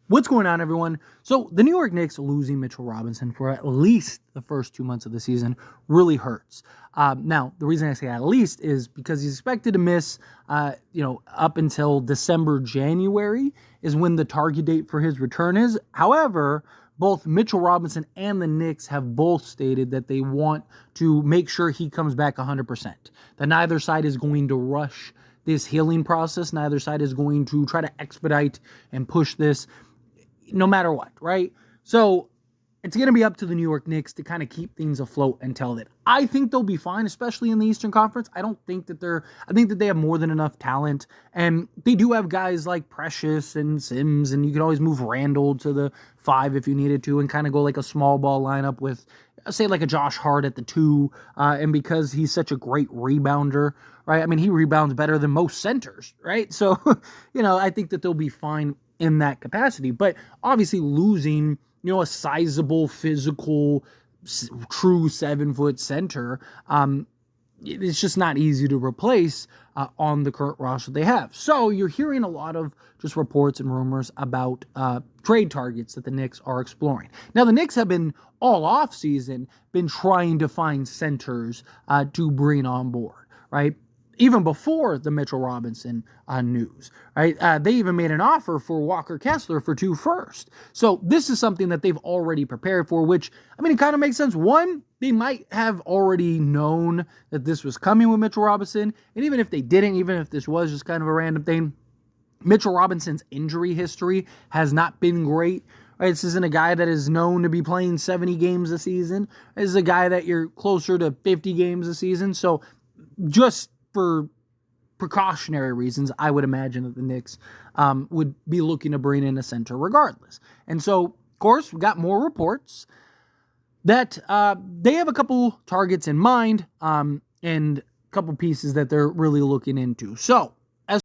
What's going on, everyone? So the New York Knicks losing Mitchell Robinson for at least the first 2 months of the season really hurts. Now, the reason I say at least is because he's expected to miss, up until December, January is when the target date for his return is. However, both Mitchell Robinson and the Knicks have both stated that they want to make sure he comes back 100%. That neither side is going to rush this healing process. Neither side is going to try to expedite and push this no matter what, right? So it's going to be up to the New York Knicks to kind of keep things afloat until then. I think they'll be fine, especially in the Eastern Conference. I think that they have more than enough talent, and they do have guys like Precious and Sims, and you can always move Randall to the 5 if you needed to and kind of go like a small ball lineup with, say, like a Josh Hart at the 2, and because he's such a great rebounder, right? I mean, he rebounds better than most centers, right? So, I think that they'll be fine in that capacity. But obviously losing, a sizable, physical, true 7-foot center, it's just not easy to replace on the current roster they have. So you're hearing a lot of just reports and rumors about trade targets that the Knicks are exploring. Now, the Knicks have been all offseason been trying to find centers to bring on board, right? Even before the Mitchell Robinson news, right? They even made an offer for Walker Kessler for 2 firsts. So this is something that they've already prepared for, which, it kind of makes sense. One, they might have already known that this was coming with Mitchell Robinson. And even if they didn't, even if this was just kind of a random thing, Mitchell Robinson's injury history has not been great. Right, this isn't a guy that is known to be playing 70 games a season. This is a guy that you're closer to 50 games a season. So just for precautionary reasons, I would imagine that the Knicks would be looking to bring in a center regardless. And so, of course, we got more reports that they have a couple targets in mind and a couple pieces that they're really looking into. So, as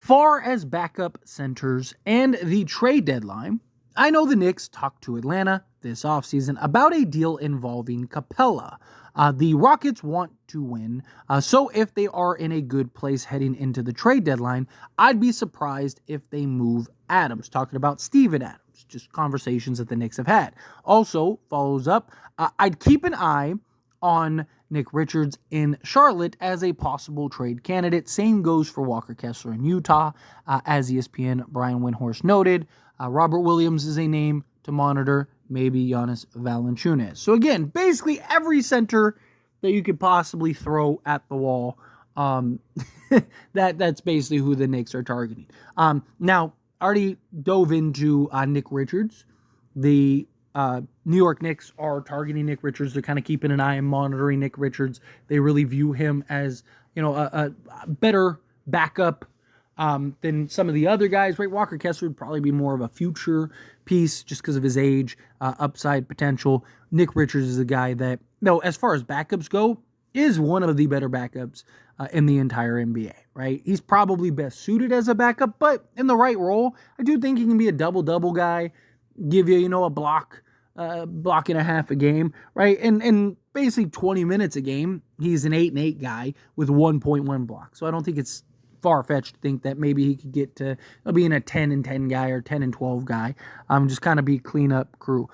far as backup centers and the trade deadline, I know the Knicks talked to Atlanta this offseason about a deal involving Capella. The Rockets want to win, so if they are in a good place heading into the trade deadline, I'd be surprised if they move Adams. Talking about Steven Adams, just conversations that the Knicks have had. Also, follows up, I'd keep an eye on Nick Richards in Charlotte as a possible trade candidate. Same goes for Walker Kessler in Utah. As ESPN Brian Windhorst noted, Robert Williams is a name to monitor, maybe Giannis Valanciunas. So again, basically every center that you could possibly throw at the wall, that's basically who the Knicks are targeting. Now, already dove into Nick Richards. The New York Knicks are targeting Nick Richards. They're kind of keeping an eye and monitoring Nick Richards. They really view him as, a better backup than some of the other guys, right? Walker Kessler would probably be more of a future piece just because of his age, upside potential. Nick Richards is a guy that, as far as backups go, is one of the better backups in the entire NBA, right? He's probably best suited as a backup, but in the right role, I do think he can be a double-double guy, give you, a block and a half a game, right? And basically 20 minutes a game, he's an 8-8 guy with 1.1 blocks. So I don't think it's far-fetched to think that maybe he could get to being a 10-10 guy or 10-12 guy, just kind of be cleanup crew.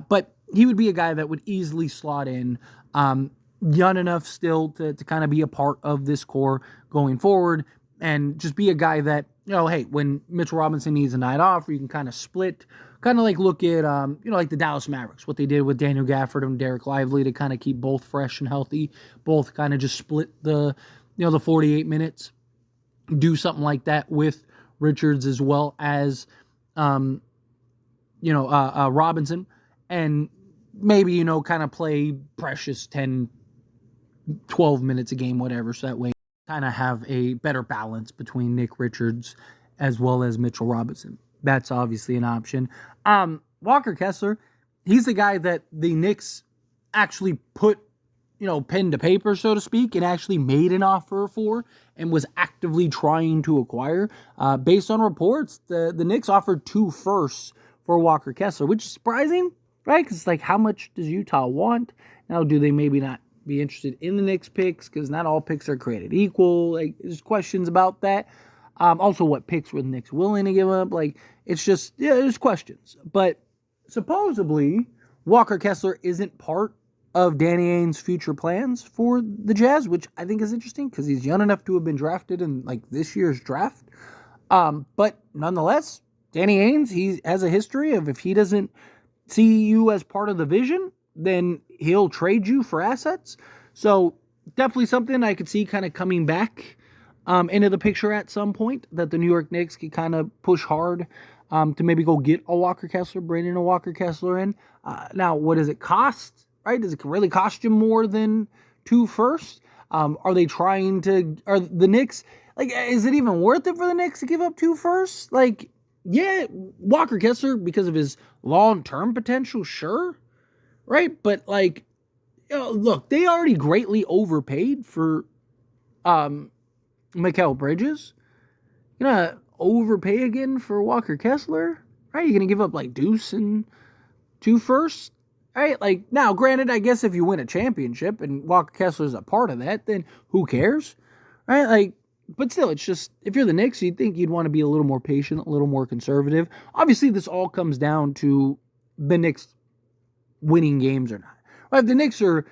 But he would be a guy that would easily slot in, young enough still to kind of be a part of this core going forward, and just be a guy that, hey, when Mitchell Robinson needs a night off, or you can kind of split, kind of like look at, like the Dallas Mavericks, what they did with Daniel Gafford and Derek Lively to kind of keep both fresh and healthy, both kind of just split the 48 minutes. Do something like that with Richards as well as, Robinson, and maybe, kind of play Precious 10, 12 minutes a game, whatever. So that way kind of have a better balance between Nick Richards as well as Mitchell Robinson. That's obviously an option. Walker Kessler, he's the guy that the Knicks actually put, pen to paper, so to speak, and actually made an offer for and was actively trying to acquire. Based on reports, the Knicks offered 2 firsts for Walker Kessler, which is surprising, right? Because it's like, how much does Utah want? Now, do they maybe not be interested in the Knicks picks? Because not all picks are created equal. Like, there's questions about that. Also, what picks were the Knicks willing to give up? Like, it's just, yeah, there's questions. But supposedly, Walker Kessler isn't part of Danny Ainge's future plans for the Jazz, which I think is interesting because he's young enough to have been drafted in like this year's draft. But nonetheless, Danny Ainge, he has a history of if he doesn't see you as part of the vision, then he'll trade you for assets. So definitely something I could see kind of coming back into the picture at some point, that the New York Knicks could kind of push hard to maybe go get a Walker Kessler, bring in a Walker Kessler in. Now, what does it cost, right? Does it really cost you more than 2 firsts? Are they trying to, are the Knicks, like, is it even worth it for the Knicks to give up 2 firsts? Like, yeah, Walker Kessler, because of his long-term potential, sure, right? But, like, you know, look, they already greatly overpaid for Mikal Bridges. You're gonna overpay again for Walker Kessler, right? You're gonna give up, like, Deuce and 2 firsts, right? Like, now, granted, I guess if you win a championship and Walker Kessler's a part of that, then who cares, right? Like, but still, it's just, if you're the Knicks, you'd think you'd want to be a little more patient, a little more conservative. Obviously, this all comes down to the Knicks winning games or not. Right? If the Knicks are,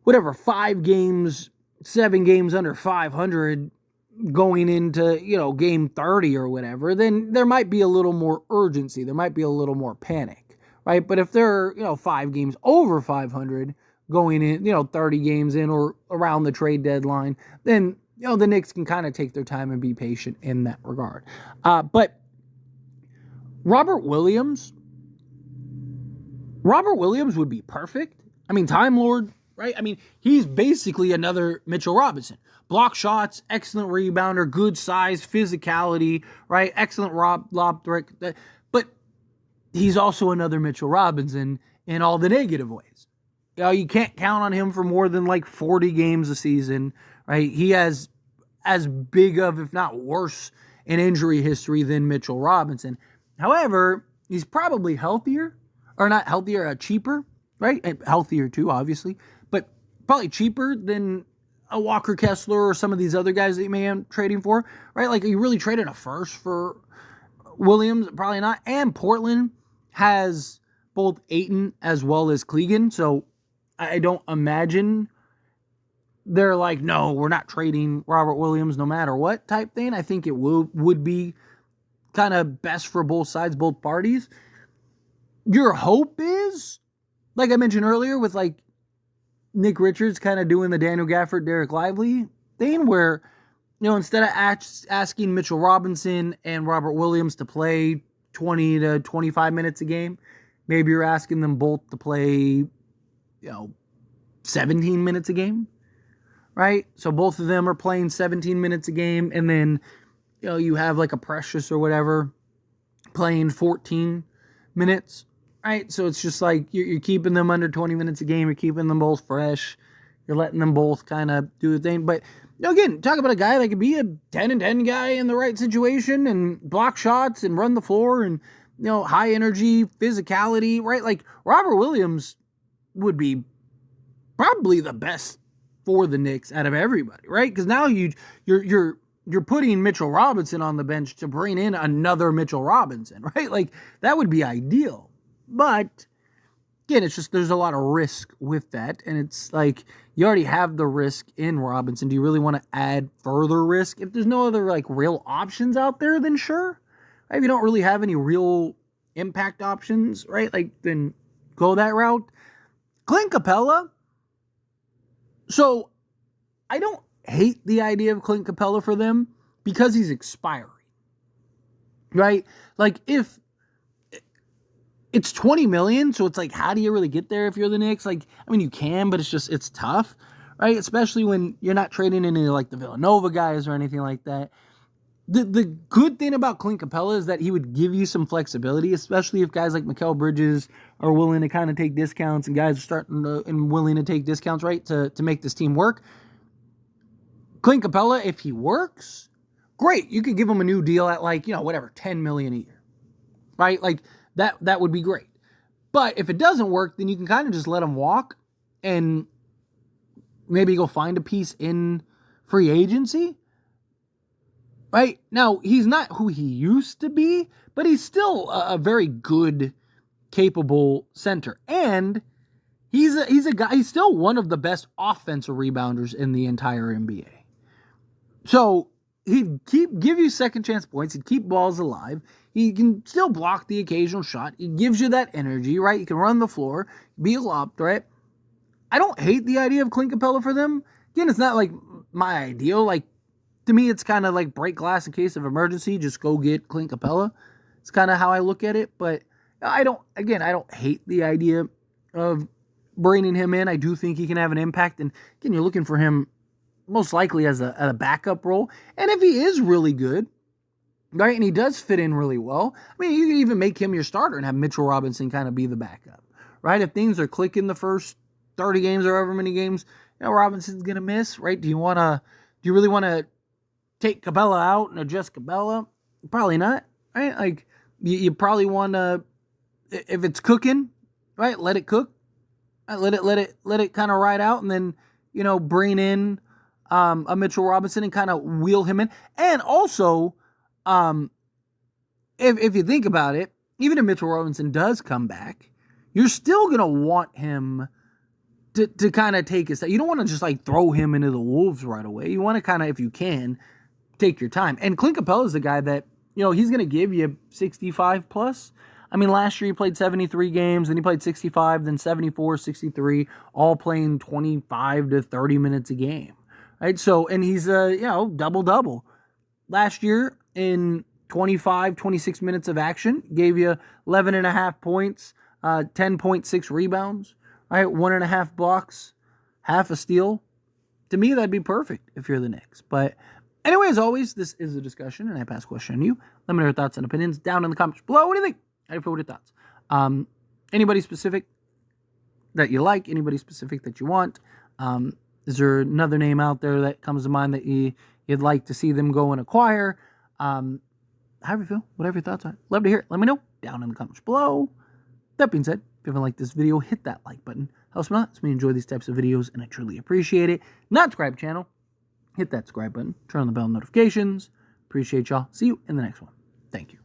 whatever, 5 games, 7 games under 500 going into, you know, game 30 or whatever, then there might be a little more urgency. There might be a little more panic, right? But if they're, you know, 5 games over 500 going in, you know, 30 games in or around the trade deadline, then, you know, the Knicks can kind of take their time and be patient in that regard. But Robert Williams would be perfect. I mean, Time Lord, right? I mean, he's basically another Mitchell Robinson. Block shots, excellent rebounder, good size, physicality, right? Excellent lob threat. But he's also another Mitchell Robinson in all the negative ways. You know, you can't count on him for more than like 40 games a season, right? He has as big of, if not worse, an injury history than Mitchell Robinson. However, he's probably healthier, or not healthier, cheaper, right? And healthier too, obviously, but probably cheaper than a Walker Kessler or some of these other guys that you may be trading for, right? Like, are you really trading a first for Williams? Probably not. And Portland has both Ayton as well as Clegan, so I don't imagine they're like, no, we're not trading Robert Williams no matter what type thing. I think it would be kind of best for both sides, both parties. Your hope is, like I mentioned earlier, with like Nick Richards kind of doing the Daniel Gafford, Derek Lively thing, where, you know, instead of asking Mitchell Robinson and Robert Williams to play 20 to 25 minutes a game, maybe you're asking them both to play, you know, 17 minutes a game, right? So both of them are playing 17 minutes a game, and then, you know, you have like a Precious or whatever playing 14 minutes, right? So it's just like you're keeping them under 20 minutes a game. You're keeping them both fresh. You're letting them both kind of do the thing. But, you know, again, talk about a guy that could be a 10-10 guy in the right situation and block shots and run the floor and, you know, high energy, physicality, right? Like, Robert Williams would be probably the best for the Knicks out of everybody, right? Because now you're putting Mitchell Robinson on the bench to bring in another Mitchell Robinson, right? Like, that would be ideal. But again, it's just, there's a lot of risk with that. And it's like, you already have the risk in Robinson. Do you really want to add further risk? If there's no other like real options out there, then sure. If you don't really have any real impact options, right? Like, then go that route. Clint Capella. So I don't hate the idea of Clint Capella for them because he's expiring, right? Like, if it's $20 million, so it's like, how do you really get there if you're the Knicks? Like, I mean, you can, but it's tough, right? Especially when you're not trading any like the Villanova guys or anything like that. The good thing about Clint Capella is that he would give you some flexibility, especially if guys like Mikal Bridges are willing to kind of take discounts, and guys are starting to, and willing to take discounts, right, to make this team work. Clint Capella, if he works, great. You could give him a new deal at like, you know, whatever, $10 million a year, right? Like, that would be great. But if it doesn't work, then you can kind of just let him walk and maybe go find a piece in free agency. right? Now, he's not who he used to be, but he's still a very good, capable center. And he's a guy, he's still one of the best offensive rebounders in the entire NBA. So he'd give you second chance points. He'd keep balls alive. He can still block the occasional shot. He gives you that energy, right? You can run the floor, be a lob threat. I don't hate the idea of Clint Capella for them. Again, it's not like my ideal. Like, to me, it's kind of like break glass in case of emergency. Just go get Clint Capella. It's kind of how I look at it. But I don't hate the idea of bringing him in. I do think he can have an impact. And again, you're looking for him most likely as a backup role. And if he is really good, right, and he does fit in really well, I mean, you can even make him your starter and have Mitchell Robinson kind of be the backup, right? If things are clicking the first 30 games or however many games, Robinson's going to miss, right? Do you really want to take Capella out and adjust Capella? Probably not, right? Like, you probably want to, if it's cooking, right, let it cook. Let it kind of ride out, and then, bring in a Mitchell Robinson and kind of wheel him in. And also, if you think about it, even if Mitchell Robinson does come back, you're still going to want him to kind of take his time. You don't want to just like throw him into the wolves right away. You want to kind of, if you can, take your time. And Clint Capella is the guy that, he's going to give you 65 plus. I mean, last year he played 73 games, then he played 65, then 74, 63, all playing 25 to 30 minutes a game, right? So, and he's double-double. Last year in 25, 26 minutes of action, gave you 11 and a half points, 10.6 rebounds, right? 1.5 blocks, half a steal. To me, that'd be perfect if you're the Knicks. But anyway, as always, this is a discussion, and I pass question on you. Let me know your thoughts and opinions down in the comments below. What do you think? How do you feel with your thoughts? Anybody specific that you like? Anybody specific that you want? Is there another name out there that comes to mind that you'd like to see them go and acquire? However you feel, whatever your thoughts are. Love to hear it. Let me know down in the comments below. That being said, if you haven't liked this video, hit that like button. Helps me out. Helps me enjoy these types of videos, and I truly appreciate it. Not subscribe to the channel, hit that subscribe button. Turn on the bell notifications. Appreciate y'all. See you in the next one. Thank you.